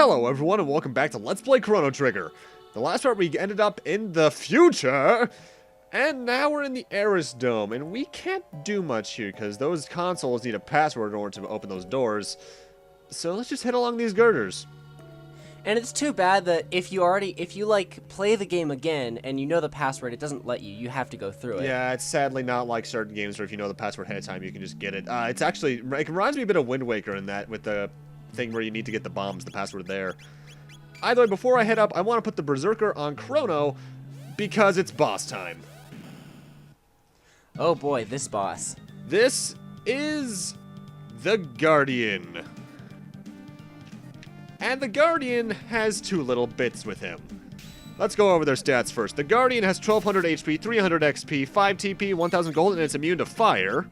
Hello everyone and welcome back to Let's Play Chrono Trigger. The last part we ended up in the future, and now we're in the Eris Dome, and we can't do much here because those consoles need a password in order to open those doors. So let's just head along these girders. And it's too bad that if you like play the game again and you know the password, it doesn't let you. You have to go through it. Yeah, it's sadly not like certain games where if you know the password ahead of time, you can just get it. It's actually, it reminds me a bit of Wind Waker in that with the thing where you need to get the bombs, the password there. Either way, before I head up, I want to put the Berserker on Chrono because it's boss time. Oh boy, this boss. This is the Guardian. And the Guardian has two little bits with him. Let's go over their stats first. The Guardian has 1200 HP, 300 XP, 5 TP, 1000 gold, and it's immune to fire.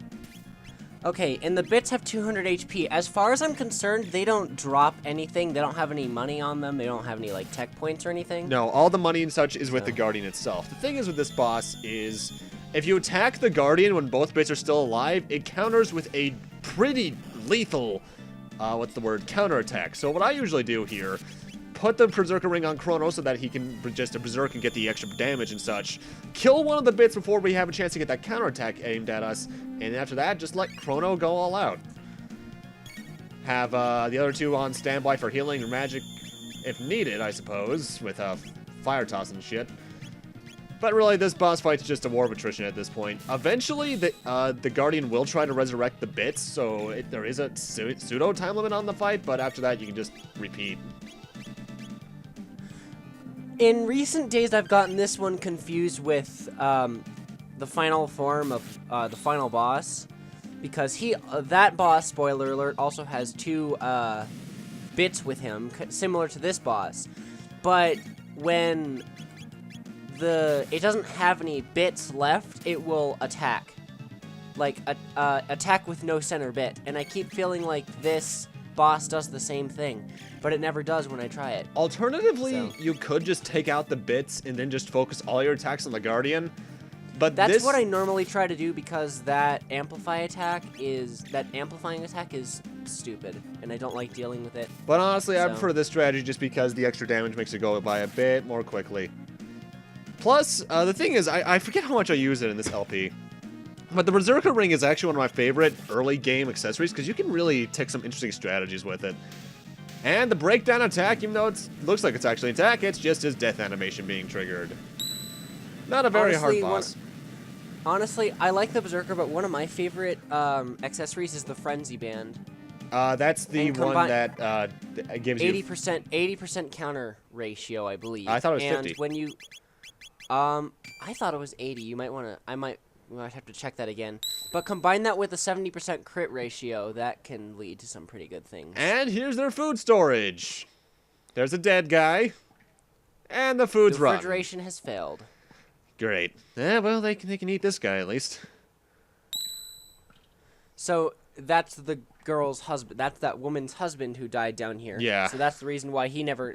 Okay, and the bits have 200 HP. As far as I'm concerned, they don't drop anything. They don't have any money on them. They don't have any, like, tech points or anything. No, all the money and such is with the Guardian itself. The thing is with this boss is, if you attack the Guardian when both bits are still alive, it counters with a pretty lethal, counterattack. So what I usually do here, put the Berserker ring on Chrono so that he can just berserk and get the extra damage and such. Kill one of the bits before we have a chance to get that counterattack aimed at us, and after that, just let Chrono go all out. Have the other two on standby for healing or magic if needed, I suppose, with fire toss and shit. But really, this boss fight's just a war of attrition at this point. Eventually, the Guardian will try to resurrect the bits, so there is a pseudo time limit on the fight, but after that, you can just repeat. In recent days, I've gotten this one confused with the final form of the final boss, because that boss, spoiler alert, also has two bits with him, similar to this boss. But when it doesn't have any bits left, it will attack, like attack with no center bit, and I keep feeling like this boss does the same thing, but it never does when I try it. Alternatively, you could just take out the bits and then just focus all your attacks on the Guardian. But that's what I normally try to do, because that amplifying attack is stupid, and I don't like dealing with it. But honestly, I prefer this strategy just because the extra damage makes it go by a bit more quickly. Plus, the thing is, I forget how much I use it in this LP. But the Berserker ring is actually one of my favorite early game accessories because you can really take some interesting strategies with it. And the breakdown attack, even though it looks like it's actually an attack, it's just his death animation being triggered. Not a very hard boss. Honestly, I like the Berserker, but one of my favorite accessories is the Frenzy Band. That's the one that gives you 80% counter ratio, I believe. I thought it was 50. And when you I thought it was 80. You might want to we might have to check that again. But combine that with a 70% crit ratio, that can lead to some pretty good things. And here's their food storage. There's a dead guy. And the food's rotten. The refrigeration has failed. Great. Yeah, well, they can eat this guy at least. So that's the girl's husband. That's that woman's husband who died down here. Yeah. So that's the reason why he never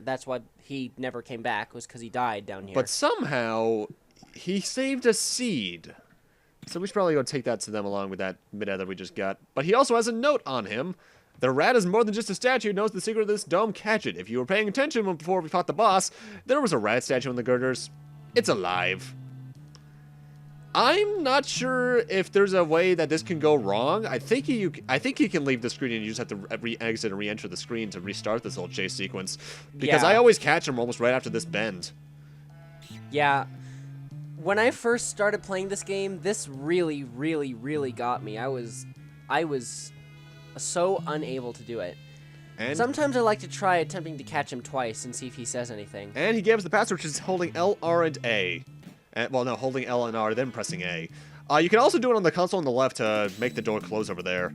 came back, was because he died down here. But somehow he saved a seed. So we should probably go take that to them along with that mid-ether we just got. But he also has a note on him. The rat is more than just a statue, knows the secret of this dome, catch it. If you were paying attention before we fought the boss, there was a rat statue in the girders. It's alive. I'm not sure if there's a way that this can go wrong. I think he can leave the screen and you just have to exit and re-enter the screen to restart this whole chase sequence. Because I always catch him almost right after this bend. Yeah. When I first started playing this game, this really, really, really got me. I was so unable to do it. And sometimes I like to try attempting to catch him twice and see if he says anything. And he gave us the password, which is holding L, R, and A. Well, no, holding L and R, then pressing A. You can also do it on the console on the left to make the door close over there.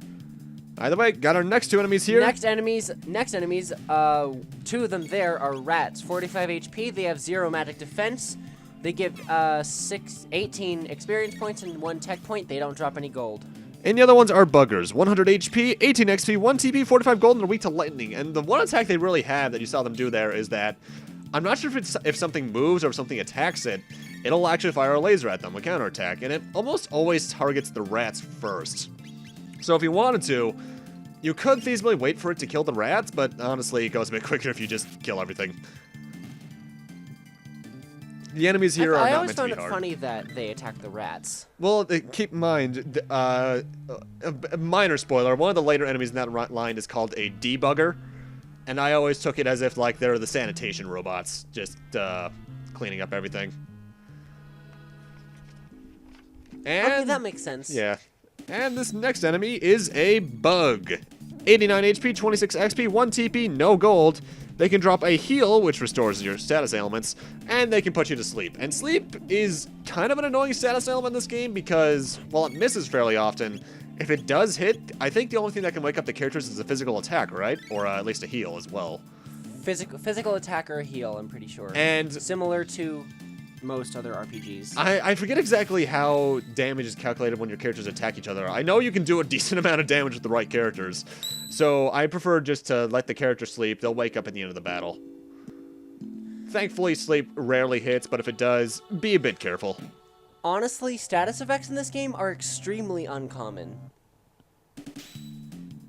Either way, got our next two enemies here. Next enemies, two of them there are rats. 45 HP, they have 0 magic defense. They give 18 experience points and 1 tech point. They don't drop any gold. And the other ones are buggers. 100 HP, 18 XP, 1 TP, 45 gold, and they're weak to lightning. And the one attack they really have that you saw them do there is that I'm not sure if something moves or if something attacks it, it'll actually fire a laser at them, a counterattack. And it almost always targets the rats first. So if you wanted to, You could feasibly wait for it to kill the rats, but honestly, it goes a bit quicker if you just kill everything. The enemies here are I not always meant to found be it hard. funny that they attack the rats. Well, keep in mind, a minor spoiler, one of the later enemies in that line is called a debugger, and I always took it as if, like, they're the sanitation robots, just cleaning up everything. And, Okay, that makes sense. yeah. And this next enemy is a bug. 89 HP, 26 XP, 1 TP, no gold. They can drop a heal, which restores your status ailments, and they can put you to sleep. And sleep is kind of an annoying status ailment in this game because, while it misses fairly often, if it does hit, I think the only thing that can wake up the characters is a physical attack, right? Or at least a heal as well. Physical attack or heal, I'm pretty sure. And similar to most other RPGs. I forget exactly how damage is calculated when your characters attack each other. I know you can do a decent amount of damage with the right characters. So I prefer just to let the character sleep. They'll wake up at the end of the battle. Thankfully, sleep rarely hits, but if it does, be a bit careful. Honestly, status effects in this game are extremely uncommon.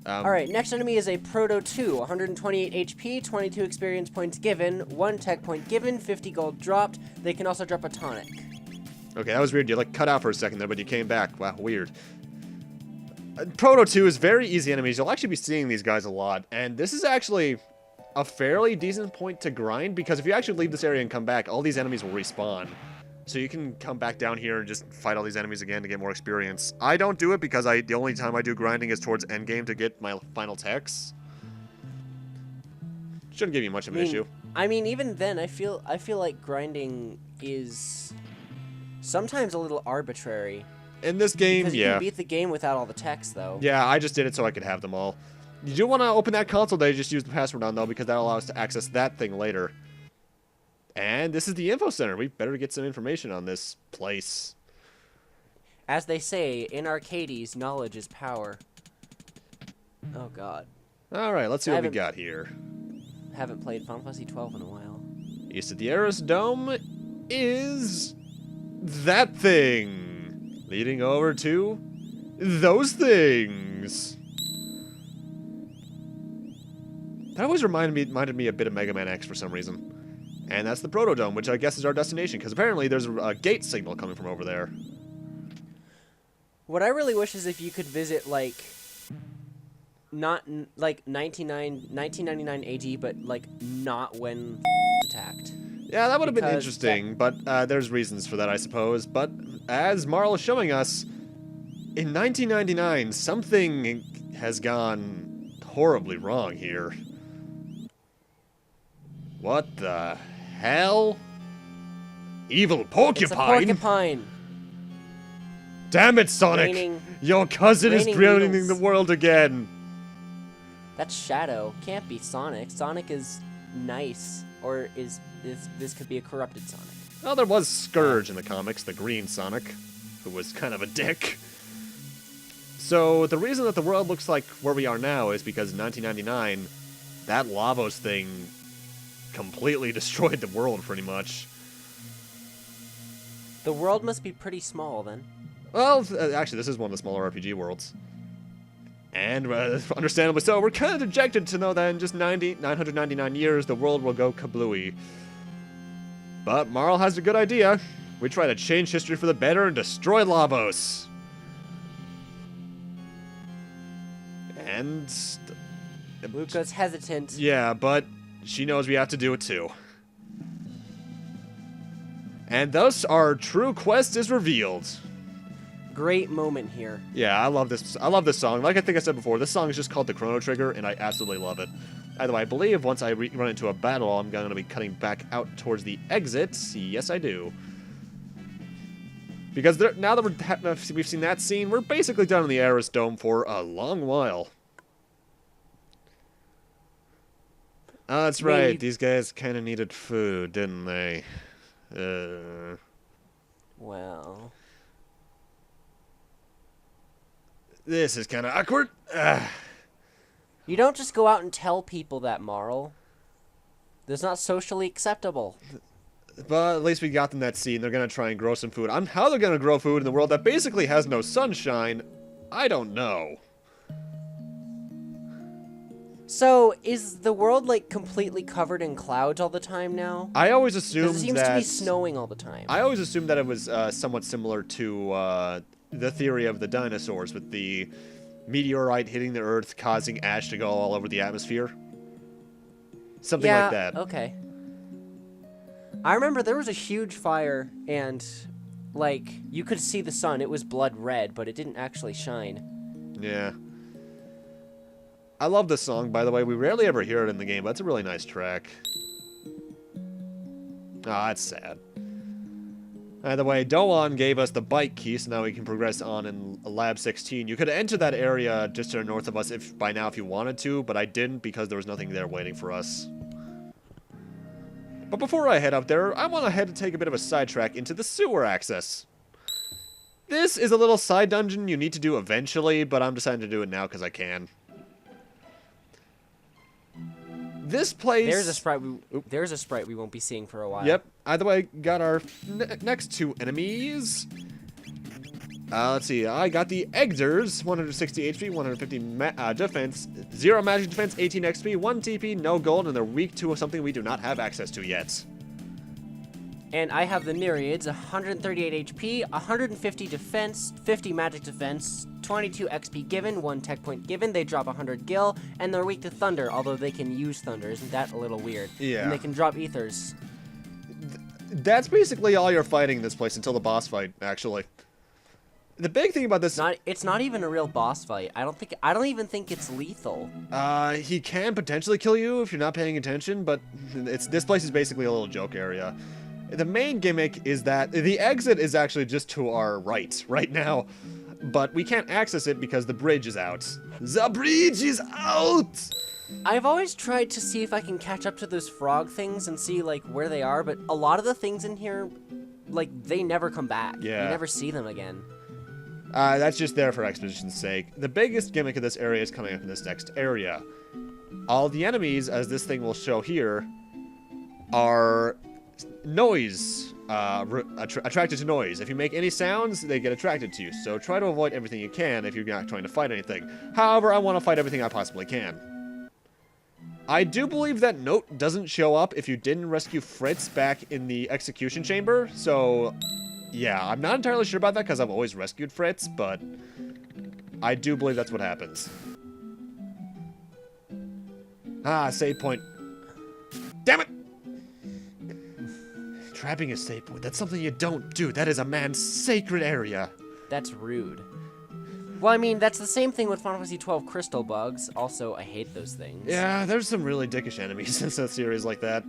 Alright, next enemy is a Proto 2, 128 HP, 22 experience points given, 1 tech point given, 50 gold dropped. They can also drop a tonic. Okay, that was weird. You like cut out for a second there, but you came back. Wow, weird. Proto 2 is very easy enemies. You'll actually be seeing these guys a lot, and this is actually a fairly decent point to grind, because if you actually leave this area and come back, all these enemies will respawn. So you can come back down here and just fight all these enemies again to get more experience. I don't do it because the only time I do grinding is towards endgame to get my final techs. Shouldn't give you much of an issue. I mean, even then, I feel like grinding is sometimes a little arbitrary. In this game, Because you yeah. can beat the game without all the text, though. Yeah, I just did it so I could have them all. You do want to open that console that you just use the password on, though, because that'll allow us to access that thing later. And this is the info center. We better get some information on this place. As they say, in Arcades, knowledge is power. Oh, God. All right, let's see what we got here. Haven't played Final Fantasy 12 in a while. East of the Eris Dome is that thing, leading over to those things. That always reminded me a bit of Mega Man X for some reason. And that's the Proto Dome, which I guess is our destination, because apparently there's a gate signal coming from over there. What I really wish is if you could visit, like, not, like, 1999 AD, but, like, not when attacked. Yeah, that would have been Because interesting, but there's reasons for that, I suppose. But as Marl is showing us, in 1999, something has gone horribly wrong here. What the hell? Evil porcupine? It's a porcupine. Damn it, Sonic! Your cousin is raining drowning needles. the world again. That's Shadow. Can't be Sonic. Sonic is nice. Or this could be a corrupted Sonic. Well, there was Scourge in the comics, the green Sonic, who was kind of a dick. So, the reason that the world looks like where we are now is because in 1999, that Lavos thing completely destroyed the world, pretty much. The world must be pretty small, then. Well, actually, this is one of the smaller RPG worlds. And, understandably so, we're kind of dejected to know that in just 999 years, the world will go kablooey. But Marl has a good idea. We try to change history for the better and destroy Lavos. And... Luca's hesitant. yeah, but she knows we have to do it too. And thus, our true quest is revealed. Great moment here. Yeah, I love this. I love this song. Like I think I said before, this song is just called the Chrono Trigger, and I absolutely love it. Either way, I believe once I run into a battle, I'm going to be cutting back out towards the exit. Yes, I do. Because now that we've seen that scene, we're basically done in the Eris Dome for a long while. Oh, that's right. These guys kind of needed food, didn't they? Well... This is kind of awkward. You don't just go out and tell people that, Marl. That's not socially acceptable. But at least we got them that scene. They're going to try and grow some food. How they're going to grow food in the world that basically has no sunshine, I don't know. So, is the world, like, completely covered in clouds all the time now? I always assumed Because it seems to be snowing all the time. I always assumed that it was somewhat similar to the theory of the dinosaurs, with the meteorite hitting the Earth, causing ash to go all over the atmosphere. Something like that. Okay. I remember there was a huge fire, and, like, you could see the sun. It was blood red, but it didn't actually shine. Yeah. I love this song, by the way. We rarely ever hear it in the game, but it's a really nice track. Ah, that's sad. By the way, Doan gave us the bike key, so now we can progress on in Lab 16. You could enter that area just to the north of us by now if you wanted to, but I didn't because there was nothing there waiting for us. But before I head up there, I want to head to take a bit of a sidetrack into the sewer access. This is a little side dungeon you need to do eventually, but I'm deciding to do it now because I can. This place... There's a sprite we won't be seeing for a while. Yep. Either way, got our next two enemies. Let's see. I got the Eggsers, 160 HP, 150 defense, 0 magic defense, 18 XP, 1 TP, no gold, and they're weak to something we do not have access to yet. And I have the Nereids, 138 HP, 150 defense, 50 magic defense, 22 XP given, 1 tech point given. They drop 100 gil, and they're weak to thunder, although they can use thunder. Isn't that a little weird? Yeah. And they can drop ethers. That's basically all you're fighting in this place until the boss fight, actually. The big thing about this... It's not even a real boss fight. I don't even think it's lethal. He can potentially kill you if you're not paying attention, but this place is basically a little joke area. The main gimmick is that the exit is actually just to our right now, but we can't access it because the bridge is out. The bridge is out! I've always tried to see if I can catch up to those frog things and see, like, where they are, but a lot of the things in here, like, they never come back. Yeah. You never see them again. That's just there for exposition's sake. The biggest gimmick of this area is coming up in this next area. All the enemies, as this thing will show here, are noise, attracted to noise. If you make any sounds, they get attracted to you. So try to avoid everything you can if you're not trying to fight anything. However, I want to fight everything I possibly can. I do believe that note doesn't show up if you didn't rescue Fritz back in the execution chamber. So, yeah, I'm not entirely sure about that because I've always rescued Fritz, but I do believe that's what happens. Ah, save point. Damn it! Trapping a save point. That's something you don't do. That is a man's sacred area. That's rude. Well, I mean, that's the same thing with Final Fantasy 12 crystal bugs. Also, I hate those things. Yeah, there's some really dickish enemies in a series like that.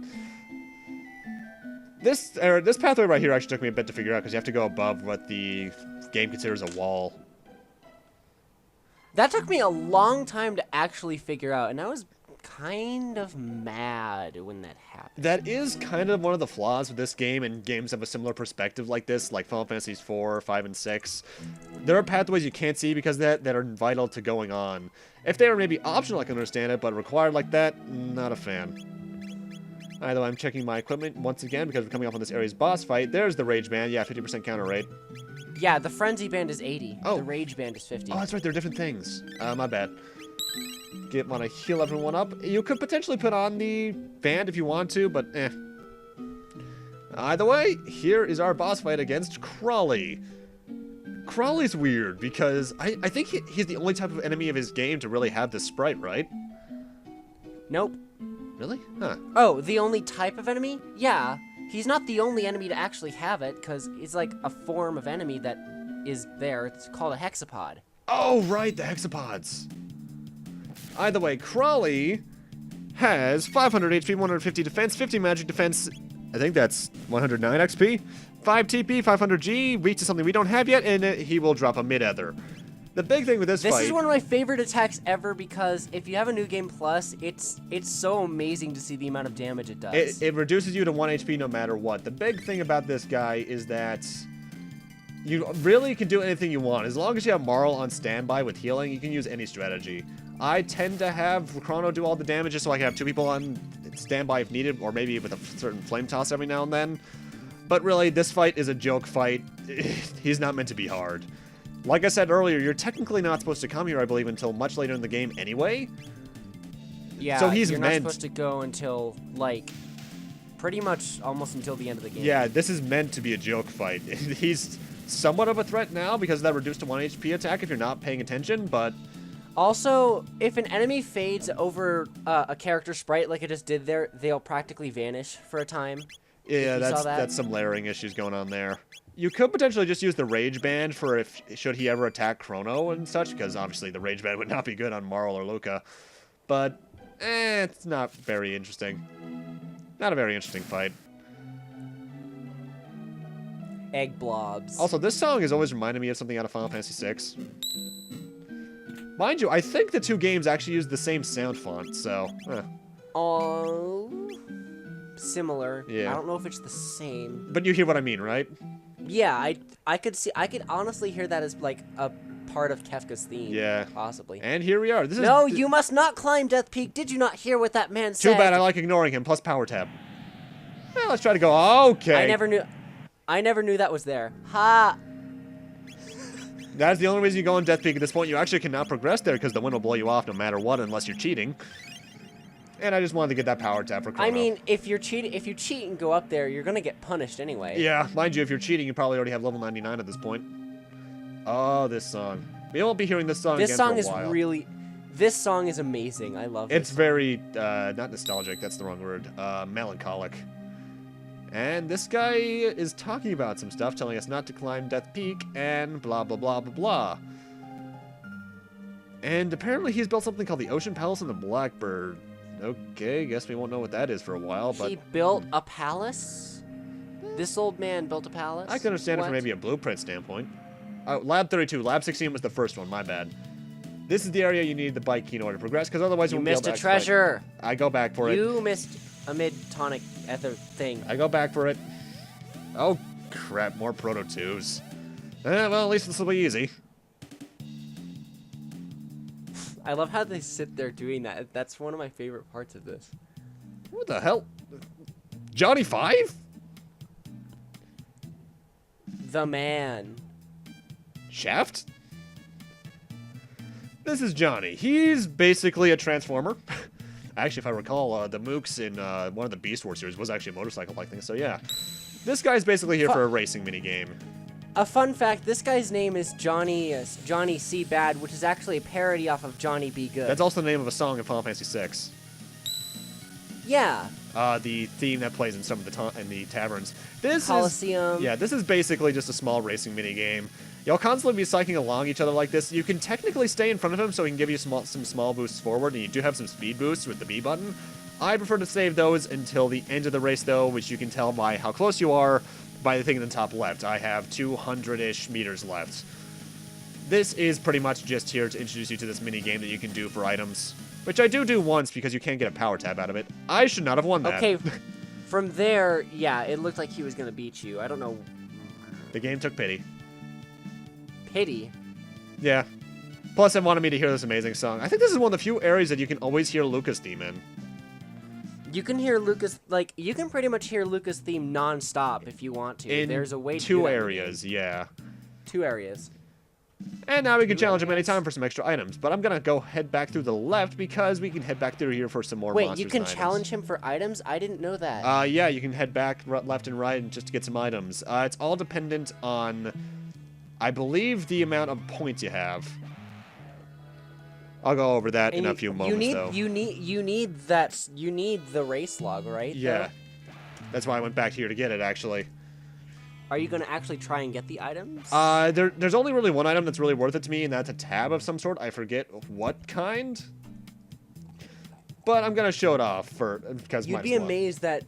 This pathway right here actually took me a bit to figure out because you have to go above what the game considers a wall. That took me a long time to actually figure out, and I was kind of mad when that happened. That is kind of one of the flaws with this game, and games have a similar perspective like this, like Final Fantasies 4, 5, and 6. There are pathways you can't see because that are vital to going on. If they were maybe optional, I can understand it, but required like that, not a fan. Either way, I'm checking my equipment once again because we're coming up on this area's boss fight. There's the Rage Band. Yeah, 50% counter rate. Yeah, the Frenzy Band is 80. Oh. The Rage Band is 50. Oh, that's right. They're different things. My bad. Want to heal everyone up. You could potentially put on the band if you want to, but eh. Either way, here is our boss fight against Krawlie. Krawlie's weird because I think he's the only type of enemy of his game to really have this sprite, right? Nope. Really? Huh. Oh, the only type of enemy? Yeah. He's not the only enemy to actually have it, because it's like a form of enemy that is there. It's called a hexapod. Oh, right, the hexapods. Either way, Krawlie has 500 HP, 150 defense, 50 magic defense. I think that's 109 XP, 5 TP, 500 G, weak to something we don't have yet, and he will drop a mid-ether. The big thing with this fight... This is one of my favorite attacks ever because if you have a New Game Plus, it's so amazing to see the amount of damage it does. It reduces you to 1 HP no matter what. The big thing about this guy is that you really can do anything you want. As long as you have Marl on standby with healing, you can use any strategy. I tend to have Chrono do all the damage just so I can have 2 people on standby if needed, or maybe with a certain flame toss every now and then. But really, this fight is a joke fight. He's not meant to be hard. Like I said earlier, you're technically not supposed to come here, I believe, until much later in the game anyway. Yeah, so he's you're meant. not supposed to go until, like, pretty much almost until the end of the game. Yeah, this is meant to be a joke fight. He's somewhat of a threat now because of that reduced to 1 HP attack if you're not paying attention, but... Also, if an enemy fades over a character sprite like it just did there, they'll practically vanish for a time. Yeah, saw that. that's some layering issues going on there. You could potentially just use the Rage Band for if should he ever attack Chrono and such, because obviously the Rage Band would not be good on Marl or Luca. But, it's not very interesting. Not a very interesting fight. Egg blobs. Also, this song has always reminded me of something out of Final Fantasy VI. Mind you, I think the two games actually use the same sound font, so... Oh, similar. Yeah. I don't know if it's the same. But you hear what I mean, right? Yeah, I could honestly hear that as like a part of Kefka's theme. Yeah. Possibly. And here we are. This No, is you must not climb Death Peak. Did you not hear what that man said? Too bad I like ignoring him, plus power tab. Well, let's try to go. Okay. I never knew that was there. Ha! That's the only reason you go on Death Peak at this point. You actually cannot progress there because the wind will blow you off no matter what unless you're cheating. And I just wanted to get that power tap for Chrono. I mean, if you cheat and go up there, you're gonna get punished anyway. Yeah, mind you, if you're cheating, you probably already have level 99 at this point. Oh, this song. We won't be hearing this song again for a while. This song is amazing. I love it. It's very, not nostalgic, that's the wrong word, melancholic. And this guy is talking about some stuff, telling us not to climb Death Peak, and blah, blah, blah, blah, blah. And apparently he's built something called the Ocean Palace and the Blackbird. Okay, guess we won't know what that is for a while, but... He built a palace? This old man built a palace? I can understand it from maybe a blueprint standpoint. Oh, Lab 32. Lab 16 was the first one, my bad. This is the area you need the bike key in order to progress, because otherwise you won't be able to... You missed a treasure! I go back for it. You missed a mid-tonic ether thing. I go back for it. Oh, crap, more Proto 2s. Well, at least this will be easy. I love how they sit there doing that. That's one of my favorite parts of this. What the hell? Johnny 5? The man. Shaft? This is Johnny. He's basically a transformer. Actually, if I recall, the Mooks in one of the Beast Wars series was actually a motorcycle-like thing, so yeah. This guy's basically here for a racing minigame. A fun fact, this guy's name is Johnny C. Bad, which is actually a parody off of Johnny B. Good. That's also the name of a song in Final Fantasy VI. Yeah. The theme that plays in some of the taverns. This Coliseum. This is basically just a small racing minigame. You'll constantly be cycling along each other like this. You can technically stay in front of him so he can give you some small boosts forward, and you do have some speed boosts with the B button. I prefer to save those until the end of the race, though, which you can tell by how close you are by the thing in the top left. I have 200-ish meters left. This is pretty much just here to introduce you to this mini game that you can do for items, which I do once because you can't get a power tab out of it. I should not have won that. Okay, from there, yeah, it looked like he was going to beat you. I don't know. The game took pity. Pity? Yeah. Plus, it wanted me to hear this amazing song. I think this is one of the few areas that you can always hear Luca's theme in. You can hear Lucas, like, you can pretty much hear Lucas' theme non-stop if you want to. There's a way to do two that areas, yeah. 2 areas. And now we can challenge him anytime for some extra items. But I'm going to go head back through the left because we can head back through here for some more monsters. Wait, you can challenge him for items? I didn't know that. Yeah, you can head back left and right just to get some items. It's all dependent on, I believe, the amount of points you have. I'll go over that in a few moments, though. You need the race log, right? Yeah. That's why I went back here to get it, actually. Are you going to actually try and get the items? There's only really one item that's really worth it to me, and that's a tab of some sort. I forget what kind. But I'm gonna show it off because you'd be amazed that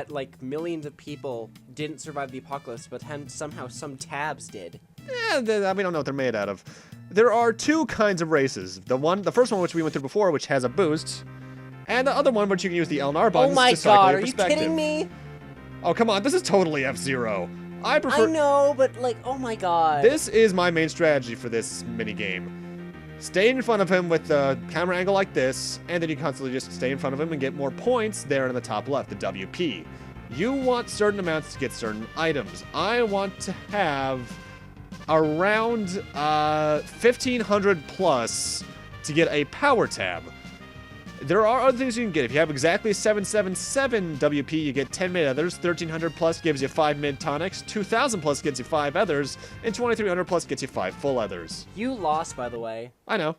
like millions of people didn't survive the apocalypse, but somehow some tabs did. Yeah, we don't know what they're made out of. There are 2 kinds of races. The first one, which we went through before, which has a boost, and the other one, which you can use the L and R buttons. Oh my to cycle god, your are you perspective. kidding me? Oh come on, this is totally F-Zero. I I know, but like, oh my god. This is my main strategy for this mini game. Stay in front of him with the camera angle like this, and then you constantly just stay in front of him and get more points there in the top left, the WP. You want certain amounts to get certain items. I want to have around 1,500 plus to get a power tab. There are other things you can get. If you have exactly 777 WP, you get 10 mid ethers. 1300 plus gives you 5 mid tonics. 2000 plus gets you 5 ethers. And 2300 plus gets you 5 full ethers. You lost, by the way. I know.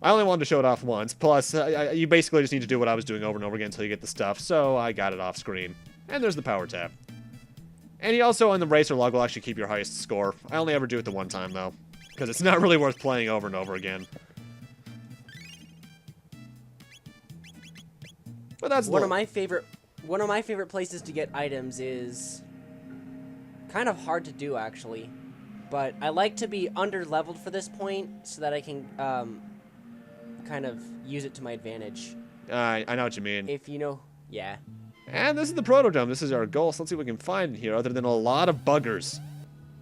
I only wanted to show it off once. Plus, you basically just need to do what I was doing over and over again until you get the stuff. So I got it off screen. And there's the power tab. And you also, on the racer log, will actually keep your highest score. I only ever do it the one time, though. Because it's not really worth playing over and over again. But that's one of my favorite places to get items is kind of hard to do, actually. But I like to be under-leveled for this point so that I can kind of use it to my advantage. I know what you mean. If you know, yeah. And this is the Chrono Dome. This is our goal. So let's see what we can find here other than a lot of buggers.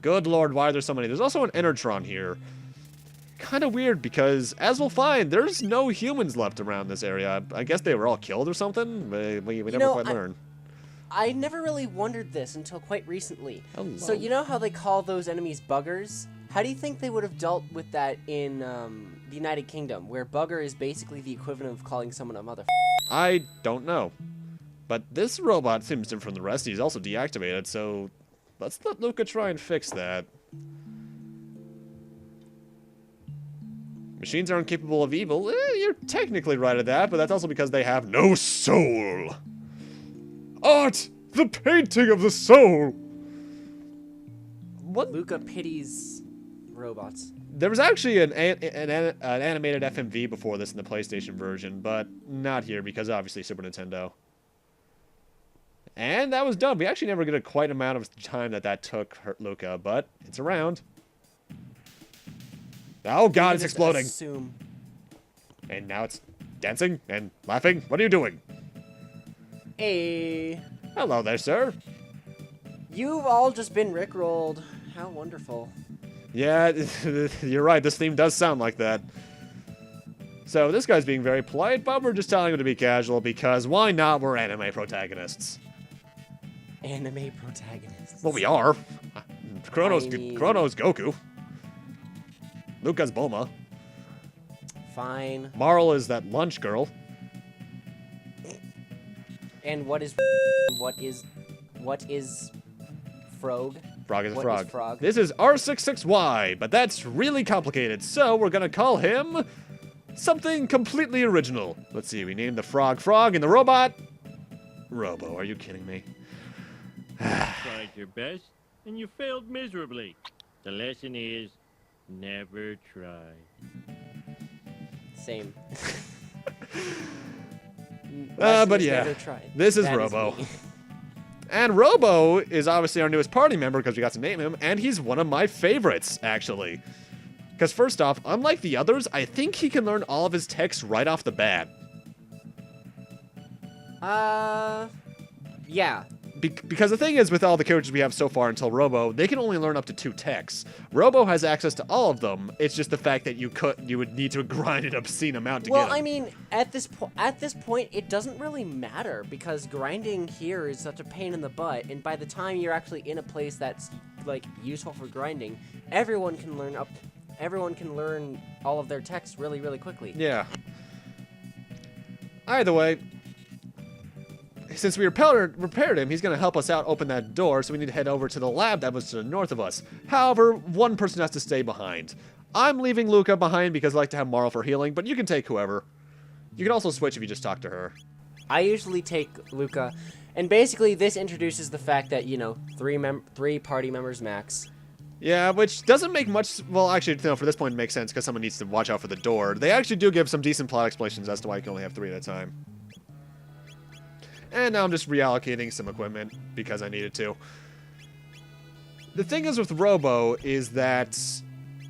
Good lord, why are there so many? There's also an Enertron here. Kind of weird because, as we'll find, there's no humans left around this area. I guess they were all killed or something. We never quite learn. I never really wondered this until quite recently. Hello. So you know how they call those enemies buggers? How do you think they would have dealt with that in the United Kingdom, where bugger is basically the equivalent of calling someone a mother? I don't know. But this robot seems different from the rest. He's also deactivated, so let's let Luca try and fix that. Machines aren't capable of evil. You're technically right at that, but that's also because they have no soul. Art! The painting of the soul! What? Luca pities robots. There was actually an animated FMV before this in the PlayStation version, but not here because obviously Super Nintendo. And that was done. We actually never get a quite amount of time that took Luca, but it's around. Oh god, it's exploding. Assume. And now it's dancing and laughing. What are you doing? Hey. Hello there, sir. You've all just been rickrolled. How wonderful. Yeah, you're right. This theme does sound like that. So this guy's being very polite, but we're just telling him to be casual because why not? We're anime protagonists. Anime protagonists. Well, we are. Chrono's mean... Chrono's Goku. Luca's Bulma. Fine. Marl is that lunch girl. And what is Frog? Frog is a What frog. is frog? This is R66Y, but that's really complicated, so we're gonna call him something completely original. Let's see, we named the frog Frog and the robot Robo. Are you kidding me? Tried your best, and you failed miserably. The lesson is, never try. Same. But yeah, this is Robo. And Robo is obviously our newest party member because we got to name him, and he's one of my favorites, actually. Because first off, unlike the others, I think he can learn all of his techs right off the bat. Yeah. Because the thing is, with all the characters we have so far until Robo, they can only learn up to 2 techs. Robo has access to all of them. It's just the fact that you would need to grind an obscene amount to get them. Well, I mean, at this point, it doesn't really matter because grinding here is such a pain in the butt, and by the time you're actually in a place that's like useful for grinding, everyone can learn all of their techs really, really quickly. Yeah. Either way, since we repaired him, he's going to help us out open that door, so we need to head over to the lab that was to the north of us. However, one person has to stay behind. I'm leaving Luca behind because I like to have Marl for healing, but you can take whoever. You can also switch if you just talk to her. I usually take Luca, and basically this introduces the fact that, you know, 3 party members max. Yeah, which doesn't make much... Well, actually, no, for this point it makes sense because someone needs to watch out for the door. They actually do give some decent plot explanations as to why you can only have 3 at a time. And now I'm just reallocating some equipment because I needed to. The thing is with Robo is that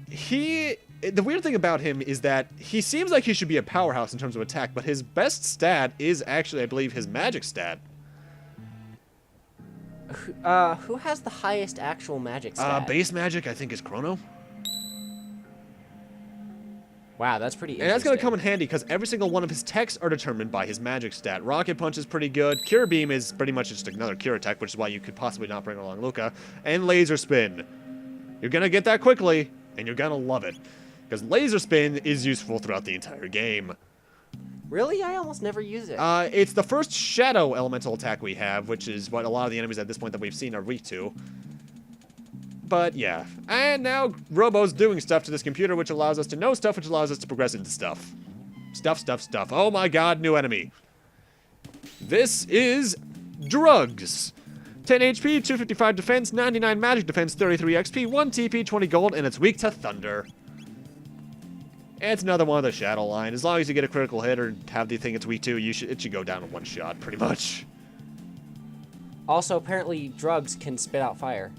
the weird thing about him is that he seems like he should be a powerhouse in terms of attack, but his best stat is actually, I believe, his magic stat. Who has the highest actual magic stat? Base magic, I think, is Chrono. Wow, that's pretty interesting. And that's going to come in handy because every single one of his techs are determined by his magic stat. Rocket Punch is pretty good. Cure Beam is pretty much just another cure tech, which is why you could possibly not bring along Luca. And Laser Spin. You're going to get that quickly. and you're gonna love it. Because Laser Spin is useful throughout the entire game. Really? I almost never use it. It's the first Shadow Elemental attack we have, which is what a lot of the enemies at this point that we've seen are weak to. But yeah, and now Robo's doing stuff to this computer, which allows us to know stuff, which allows us to progress into stuff. Stuff. Oh my god, new enemy. This is Drugs. 10 HP, 255 defense, 99 magic defense, 33 XP, 1 TP, 20 gold, and it's weak to thunder. And it's another one of the Shadow line. As long as you get a critical hit or have the thing it's weak to, it should go down in one shot, pretty much. Also, apparently, Drugs can spit out fire.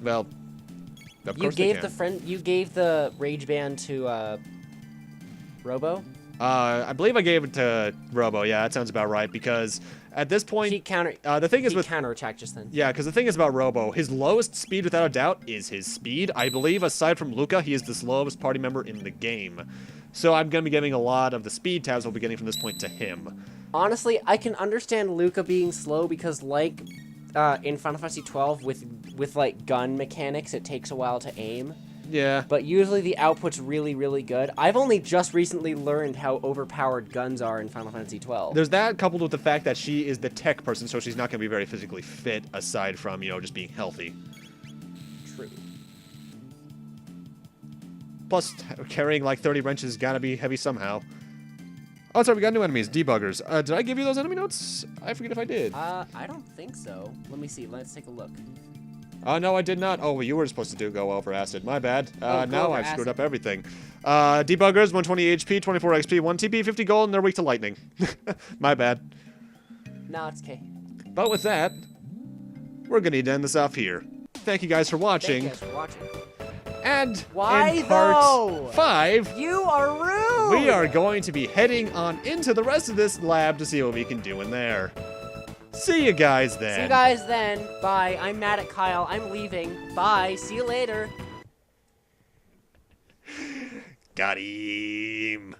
Well, of course they can. You gave the Rage Band to Robo. I believe I gave it to Robo. Yeah, that sounds about right. Because at this point, the thing is with counterattack just then. Yeah, because the thing is about Robo, his lowest speed without a doubt is his speed. I believe, aside from Luca, he is the slowest party member in the game. So I'm gonna be giving a lot of the speed tabs we'll be getting from this point to him. Honestly, I can understand Luca being slow because, like, in Final Fantasy 12 with like gun mechanics, it takes a while to aim. Yeah. But usually the output's really, really good. I've only just recently learned how overpowered guns are in Final Fantasy 12. There's that coupled with the fact that she is the tech person, so she's not going to be very physically fit aside from, just being healthy. True. Plus, carrying like 30 wrenches is got to be heavy somehow. Oh, sorry, we got new enemies, debuggers. Did I give you those enemy notes? I forget if I did. I don't think so. Let me see. Let's take a look. No, I did not. Oh, well, you were supposed to go over acid. My bad. Now I've screwed up everything. Debuggers, 120 HP, 24 XP, 1 TP, 50 gold, and they're weak to lightning. My bad. No, it's okay. But with that, we're going to need to end this off here. Thank you guys for watching. Thank you guys for watching. And Why, in part though? 5, You are rude! we are going to be heading on into the rest of this lab to see what we can do in there. See you guys then. See you guys then. Bye. I'm mad at Kyle. I'm leaving. Bye. See you later. Got him.